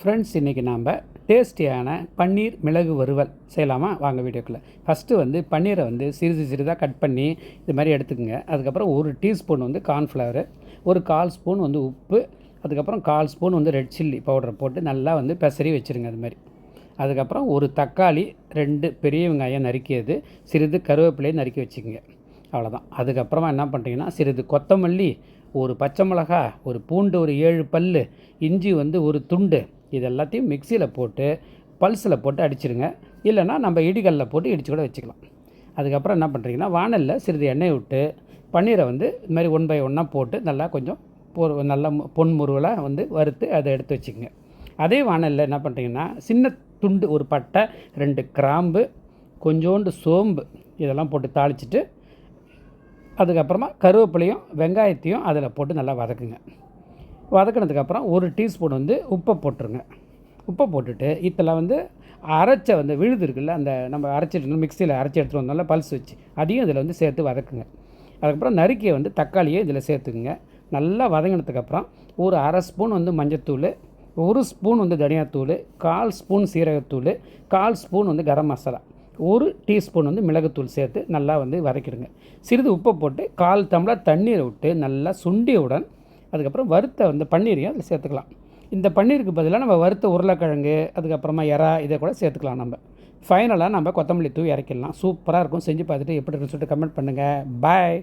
Friends, இன்றைக்கி நாம் டேஸ்டியான பன்னீர் மிளகு வறுவல் செய்யலாமா? வாங்க வீடியோக்குள்ளே. ஃபஸ்ட்டு வந்து பன்னீரை வந்து சிறிது சிறிதாக கட் பண்ணி இது மாதிரி எடுத்துக்கோங்க. அதுக்கப்புறம் ஒரு டீஸ்பூன் வந்து கார்ன்ஃப்ளவரு, ஒரு 1/4 ஸ்பூன் வந்து உப்பு, அதுக்கப்புறம் 1/4 ஸ்பூன் வந்து ரெட் சில்லி பவுடரை போட்டு நல்லா வந்து பெசரி வச்சுருங்க. அது மாதிரி அதுக்கப்புறம் ஒரு தக்காளி, 2 பெரிய வெங்காயம் நறுக்கியது, சிறிது கருவேப்பிலையை நறுக்கி வச்சுக்கோங்க. அவ்வளோதான். அதுக்கப்புறமா என்ன பண்ணுறீங்கன்னா, சிறிது கொத்தமல்லி, ஒரு பச்சை மிளகா, ஒரு பூண்டு, ஒரு 7 பல், இஞ்சி வந்து ஒரு துண்டு, இது எல்லாத்தையும் மிக்சியில் போட்டு பல்ஸில் போட்டு அடிச்சிடுங்க. இல்லைனா நம்ம இடிகல்லில் போட்டு இடித்து கூட வச்சுக்கலாம். அதுக்கப்புறம் என்ன பண்ணுறீங்கன்னா, வானலில் சிறிது எண்ணெய் விட்டு பன்னீரை வந்து இது மாதிரி 1 பை 1 போட்டு நல்லா கொஞ்சம் நல்லா பொன்முருவலாக வந்து வறுத்து அதை எடுத்து வச்சுக்கோங்க. அதே வானலில் என்ன பண்ணுறீங்கன்னா, சின்ன துண்டு ஒரு பட்டை, 2 கிராம்பு, கொஞ்சோண்டு சோம்பு இதெல்லாம் போட்டு தாளிச்சிட்டு, அதுக்கப்புறமா கருவேப்பிலையும் வெங்காயத்தையும் அதில் போட்டு நல்லா வதக்குங்க. வதக்கினதுக்கப்புறம் 1 டீஸ்பூன் வந்து உப்பை போட்டுருங்க. உப்பை போட்டுட்டு இதில் வந்து அரைச்ச வந்து விழுது இருக்குல்ல, அந்த நம்ம அரைச்சிட்டு மிக்சியில் அரைச்சி எடுத்துகிட்டு வந்தோம்ல பல்ஸ் வச்சு, அதையும் இதில் வந்து சேர்த்து வதக்குங்க. அதுக்கப்புறம் நறுக்கிய வந்து தக்காளியை இதில் சேர்த்துக்குங்க. நல்லா வதங்கினதுக்கப்புறம் ஒரு 1/2 ஸ்பூன் வந்து மஞ்சத்தூள், 1 ஸ்பூன் வந்து தனியாத்தூள், 1/4 ஸ்பூன் சீரகத்தூள், 1/4 ஸ்பூன் வந்து கரம் மசாலா, 1 டீஸ்பூன் வந்து மிளகுத்தூள் சேர்த்து நல்லா வந்து வதக்கிடுங்க. சிறிது உப்பை போட்டு 1/4 டம்ளர் தண்ணீரை விட்டு நல்லா சுண்டியவுடன் அதுக்கப்புறம் வறுத்த வந்து பன்னீரையும் அதில் சேர்த்துக்கலாம். இந்த பன்னீருக்கு பதிலாக நம்ம வறுத்த உருளைக்கிழங்கு, அதுக்கப்புறமா எறா இதை கூட சேர்த்துக்கலாம். நம்ம ஃபைனலாக நம்ம கொத்தமல்லி தூவி இறக்கிடலாம். சூப்பராக இருக்கும். செஞ்சு பார்த்துட்டு எப்படி இருக்குன்னு சொல்லிட்டு கமெண்ட் பண்ணுங்கள். பாய்.